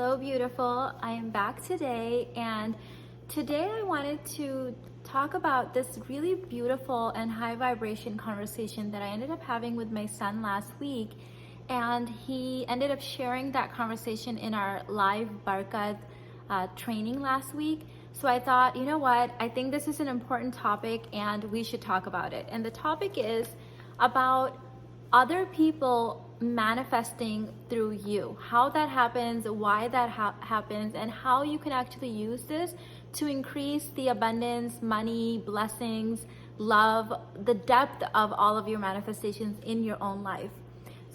Hello, beautiful. I am back today, and today I wanted to talk about this really beautiful and high vibration conversation that I ended up having with my son last week. And he ended up sharing that conversation in our live Barkat training last week. So I thought, you know what? I think this is an important topic and we should talk about it. And the topic is about other people manifesting through you, how that happens, why that happens, and how you can actually use this to increase the abundance, money, blessings, love, the depth of all of your manifestations in your own life.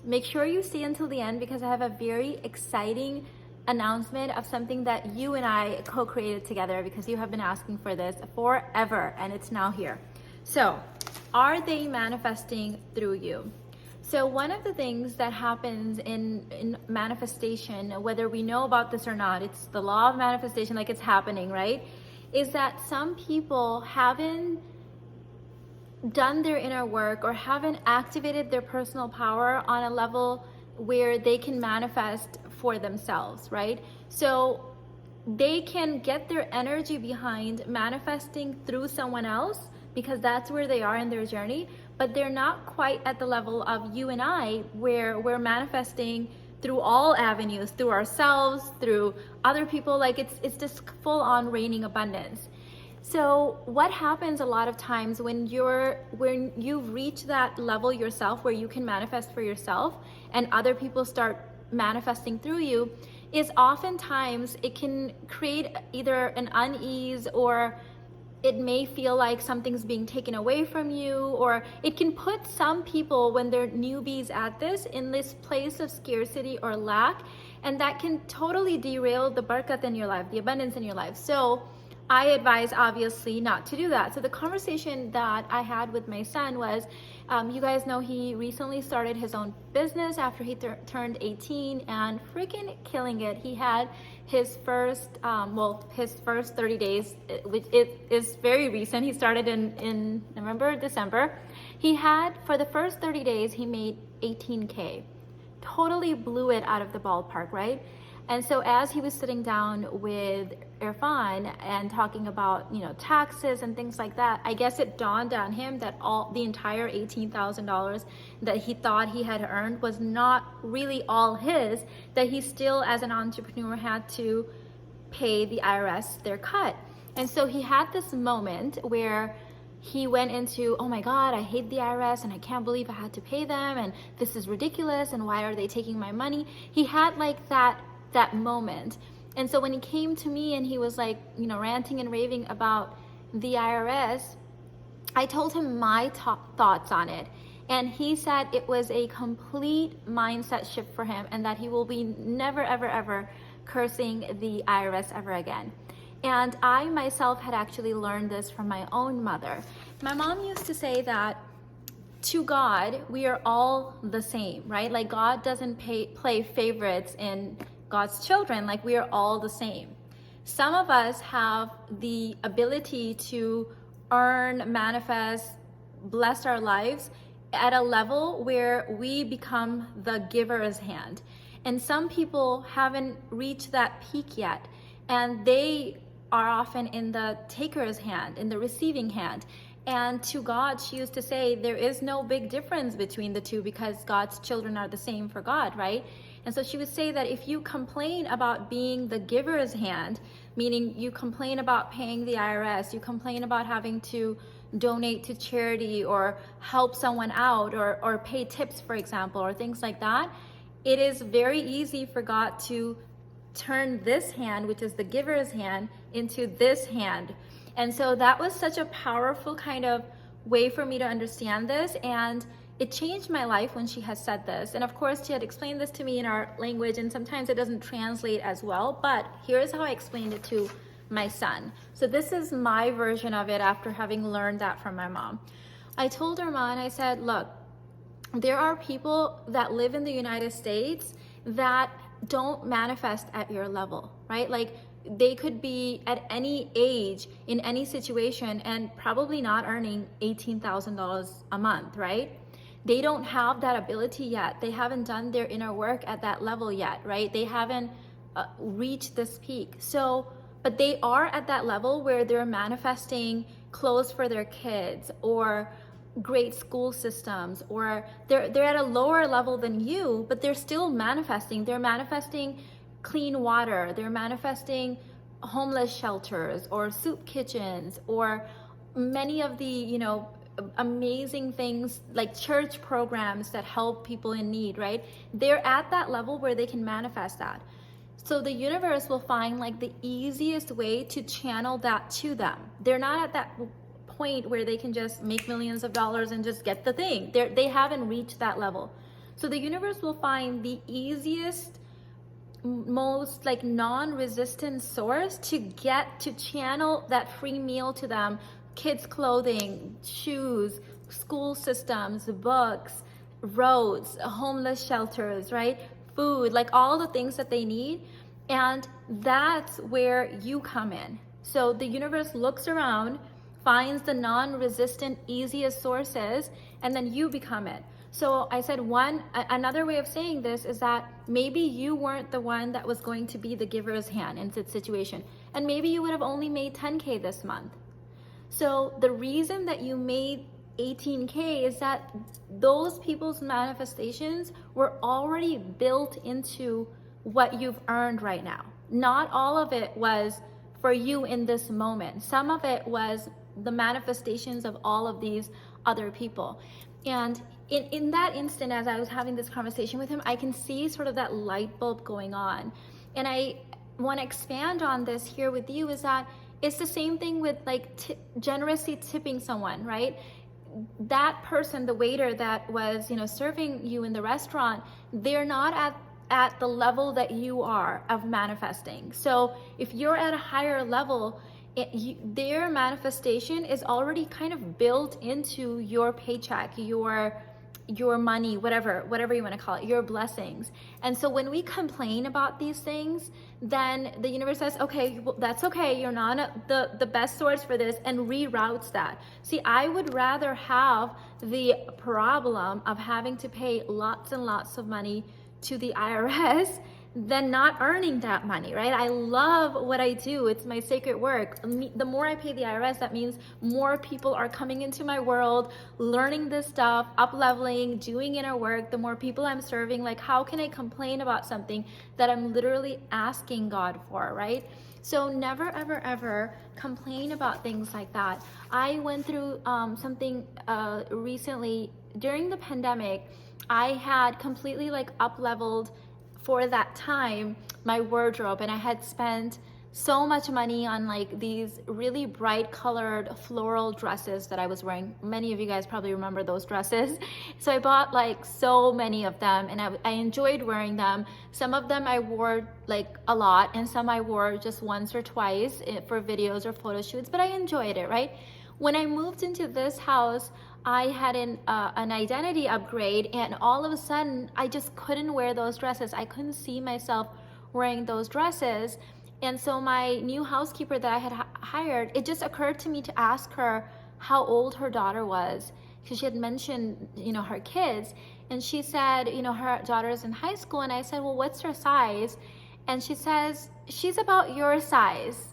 Make sure you stay until the end because I have a very exciting announcement of something that you and I co-created together because you have been asking for this forever and it's now here. So, are they manifesting through you? So one of the things that happens in manifestation, whether we know about this or not, it's the law of manifestation, like it's happening, right? Is that some people haven't done their inner work or haven't activated their personal power on a level where they can manifest for themselves, right? So they can get their energy behind manifesting through someone else because that's where they are in their journey, but they're not quite at the level of you and I where we're manifesting through all avenues, through ourselves, through other people. Like it's just full on raining abundance. So what happens a lot of times when you've reached that level yourself where you can manifest for yourself and other people start manifesting through you is oftentimes it can create either an unease or it may feel like something's being taken away from you, or it can put some people when they're newbies at this in this place of scarcity or lack, and that can totally derail the barakat in your life, the abundance in your life. So I advise obviously not to do that. So the conversation that I had with my son was, you guys know he recently started his own business after he turned 18 and freaking killing it. He had his first, his first 30 days, which it is very recent. He started in November, December. He had, for the first 30 days, he made 18K. Totally blew it out of the ballpark, right? And so as he was sitting down with Irfan and talking about, taxes and things like that, I guess it dawned on him that the entire $18,000 that he thought he had earned was not really all his, that he still as an entrepreneur had to pay the IRS their cut. And so he had this moment where he went into, oh my God, I hate the IRS and I can't believe I had to pay them and this is ridiculous and why are they taking my money? He had like that moment. And so when he came to me and he was like, ranting and raving about the IRS, I told him my top thoughts on it. And he said it was a complete mindset shift for him and that he will be never, ever, ever cursing the IRS ever again. And I myself had actually learned this from my own mother. My mom used to say that to God, we are all the same, right? Like God doesn't play favorites in God's children, like we are all the same. Some of us have the ability to earn, manifest, bless our lives at a level where we become the giver's hand. And some people haven't reached that peak yet, and they are often in the taker's hand, in the receiving hand. And to God, she used to say, there is no big difference between the two because God's children are the same for God, right? And so she would say that if you complain about being the giver's hand, meaning you complain about paying the IRS, you complain about having to donate to charity or help someone out or pay tips, for example, or things like that, it is very easy for God to turn this hand, which is the giver's hand, into this hand. And so that was such a powerful kind of way for me to understand this. And it changed my life when she had said this. And of course, she had explained this to me in our language, and sometimes it doesn't translate as well. But here's how I explained it to my son. So this is my version of it after having learned that from my mom. I told her, Mom, I said, look, there are people that live in the United States that don't manifest at your level, right? Like they could be at any age in any situation and probably not earning $18,000 a month, right? They don't have that ability yet. They haven't done their inner work at that level yet, right? They haven't reach this peak. So, but they are at that level where they're manifesting clothes for their kids, or great school systems, or they're at a lower level than you, but they're still manifesting. They're manifesting clean water. They're manifesting homeless shelters or soup kitchens, or many of the, amazing things like church programs that help people in need, right? They're at that level where they can manifest that. So the universe will find like the easiest way to channel that to them. They're not at that point where they can just make millions of dollars and just get the thing. They haven't reached that level. So the universe will find the easiest, most like non-resistant source to get to channel that free meal to them. Kids' clothing, shoes, school systems, books, roads, homeless shelters, right? Food, like all the things that they need. And that's where you come in. So the universe looks around, finds the non-resistant, easiest sources, and then you become it. So I said another way of saying this is that maybe you weren't the one that was going to be the giver's hand in this situation. And maybe you would have only made 10K this month. So the reason that you made 18K is that those people's manifestations were already built into what you've earned right now. Not all of it was for you in this moment. Some of it was the manifestations of all of these other people. And in that instant, as I was having this conversation with him, I can see sort of that light bulb going on. And I want to expand on this here with you, is that it's the same thing with like generously tipping someone, right? That person, the waiter that was, serving you in the restaurant, they're not at the level that you are of manifesting. So if you're at a higher level, their manifestation is already kind of built into your paycheck, your money, whatever you want to call it, your blessings. And so when we complain about these things, then the universe says, okay, well, that's okay, you're not the best source for this, and reroutes that. See, I would rather have the problem of having to pay lots and lots of money to the IRS than not earning that money, right? I love what I do. It's my sacred work. The more I pay the IRS, that means more people are coming into my world, learning this stuff, up-leveling, doing inner work. The more people I'm serving, like how can I complain about something that I'm literally asking God for, right? So never, ever, ever complain about things like that. I went through something recently during the pandemic. I had completely like up-leveled for that time my wardrobe, and I had spent so much money on like these really bright colored floral dresses that I was wearing. Many of you guys probably remember those dresses. So I bought like so many of them, and I enjoyed wearing them. Some of them I wore like a lot, and some I wore just once or twice for videos or photo shoots, but I enjoyed it, right? When I moved into this house, I had an identity upgrade, and all of a sudden I just couldn't wear those dresses. I couldn't see myself wearing those dresses. And so my new housekeeper that I had hired, it just occurred to me to ask her how old her daughter was, because she had mentioned, her kids. And she said, her daughter's in high school. And I said, well, what's her size? And she says, she's about your size.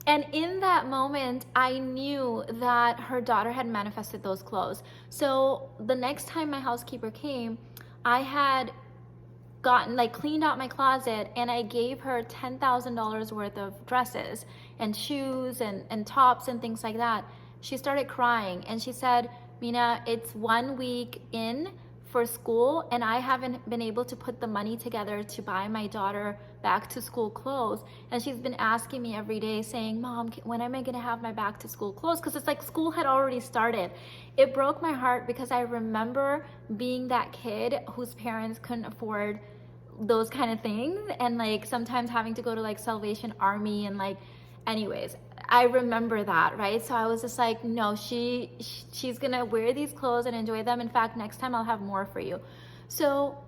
And in that moment, I knew that her daughter had manifested those clothes. So the next time my housekeeper came, I had cleaned out my closet, and I gave her $10,000 worth of dresses and shoes and tops and things like that. She started crying, and she said, Mina, it's 1 week in for school, and I haven't been able to put the money together to buy my daughter back to school clothes. And she's been asking me every day saying, Mom, when am I gonna have my back to school clothes? Because it's like school had already started. It broke my heart because I remember being that kid whose parents couldn't afford those kind of things, and like sometimes having to go to like Salvation Army, and like, anyways, I remember that, right? So I was just like, no, she's gonna wear these clothes and enjoy them. In fact, next time I'll have more for you. So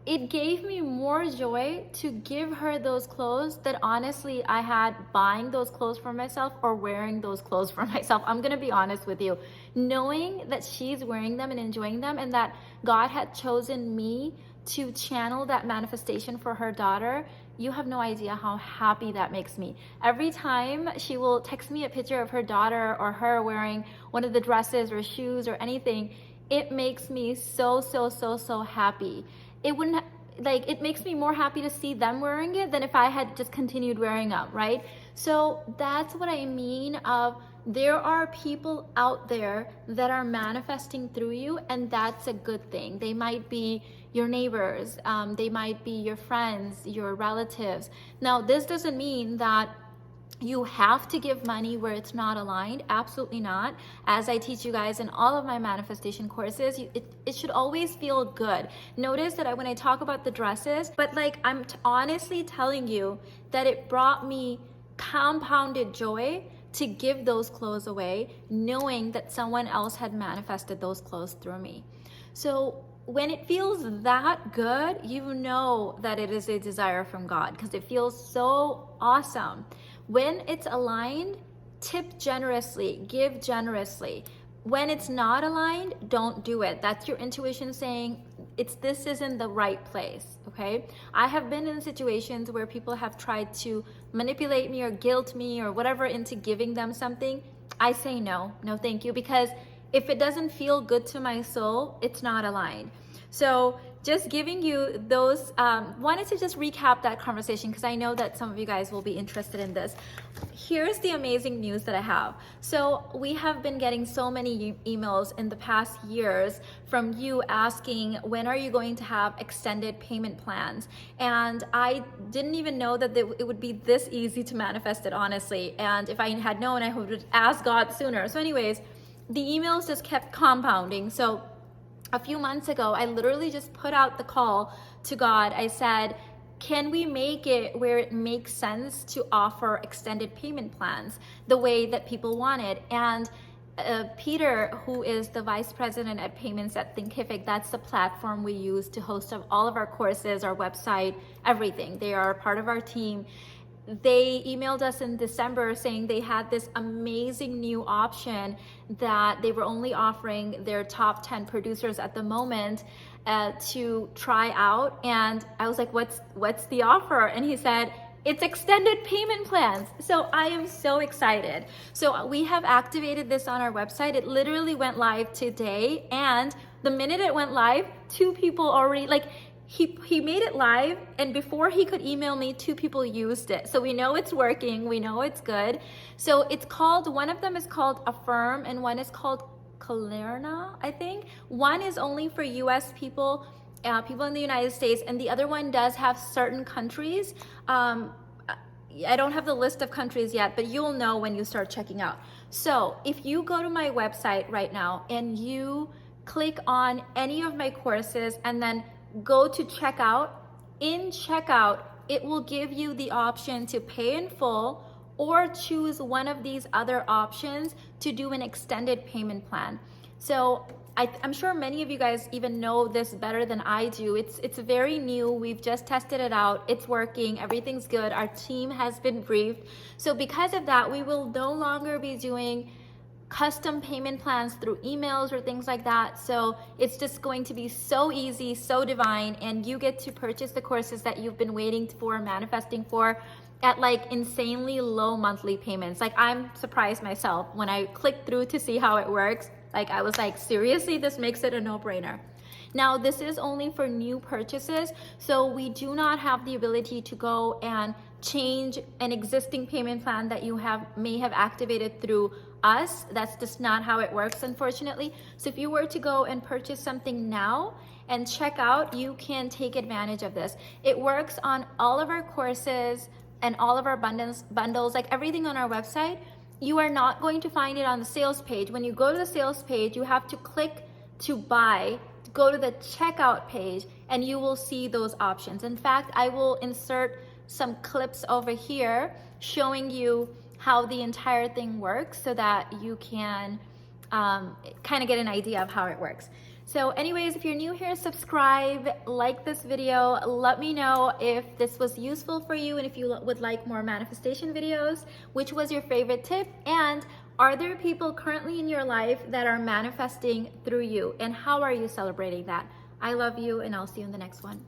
it gave me more joy to give her those clothes that honestly I had buying those clothes for myself or wearing those clothes for myself. I'm gonna be honest with you. Knowing that she's wearing them and enjoying them, and that God had chosen me to channel that manifestation for her daughter, you have no idea how happy that makes me. Every time she will text me a picture of her daughter or her wearing one of the dresses or shoes or anything, it makes me so happy. It wouldn't, like, it makes me more happy to see them wearing it than if I had just continued wearing them, right? So that's what I mean of, there are people out there that are manifesting through you, and that's a good thing. They might be your neighbors, they might be your friends, your relatives. Now, this doesn't mean that you have to give money where it's not aligned. Absolutely not. As I teach you guys in all of my manifestation courses, it should always feel good. Notice that when I talk about the dresses, but like, I'm honestly telling you that it brought me compounded joy to give those clothes away, knowing that someone else had manifested those clothes through me. So when it feels that good, you know that it is a desire from God, because it feels so awesome. When it's aligned, tip generously, give generously. When it's not aligned, don't do it. That's your intuition saying this isn't the right place, okay? I have been in situations where people have tried to manipulate me or guilt me or whatever into giving them something. I say no thank you, because if it doesn't feel good to my soul, it's not aligned. So just giving you those, wanted to just recap that conversation because I know that some of you guys will be interested in this. Here's the amazing news that I have. So we have been getting so many emails in the past years from you asking, when are you going to have extended payment plans? And I didn't even know that it would be this easy to manifest it, honestly. And if I had known, I would have asked God sooner. So anyways, the emails just kept compounding. So a few months ago, I literally just put out the call to God. I said, can we make it where it makes sense to offer extended payment plans the way that people want it? And Peter, who is the vice president at Payments at Thinkific, that's the platform we use to host all of our courses, our website, everything. They are a part of our team. They emailed us in December saying they had this amazing new option that they were only offering their top 10 producers at the moment to try out. And I was like, what's the offer? And he said, it's extended payment plans. So I am so excited. So we have activated this on our website. It literally went live today. And the minute it went live, 2 people already, like, he made it live, and before he could email me, 2 people used it. So we know it's working, we know it's good. So it's called, one of them is called Affirm and one is called Kalerna, I think. One is only for US people, people in the United States, and the other one does have certain countries. I don't have the list of countries yet, but you'll know when you start checking out. So if you go to my website right now and you click on any of my courses and then go to checkout, in checkout, it will give you the option to pay in full or choose one of these other options to do an extended payment plan. So I'm sure many of you guys even know this better than I do. It's very new. We've just tested it out. It's working. Everything's good. Our team has been briefed. So because of that, we will no longer be doing custom payment plans through emails or things like that. So it's just going to be so easy, so divine, and you get to purchase the courses that you've been waiting for, manifesting for, at like insanely low monthly payments. Like, I'm surprised myself when I clicked through to see how it works. Like, I was like, seriously, this makes it a no-brainer. Now, this is only for new purchases, so we do not have the ability to go and change an existing payment plan that you may have activated through us. That's just not how it works, unfortunately. So if you were to go and purchase something now and check out, you can take advantage of this. It works on all of our courses and all of our bundles, like everything on our website. You are not going to find it on the sales page. When you go to the sales page, you have to click to buy, go to the checkout page, and you will see those options. In fact, I will insert some clips over here showing you how the entire thing works so that you can kind of get an idea of how it works. So anyways, if you're new here, subscribe, like this video, let me know if this was useful for you and if you would like more manifestation videos, which was your favorite tip, and are there people currently in your life that are manifesting through you, and how are you celebrating that? I love you, and I'll see you in the next one.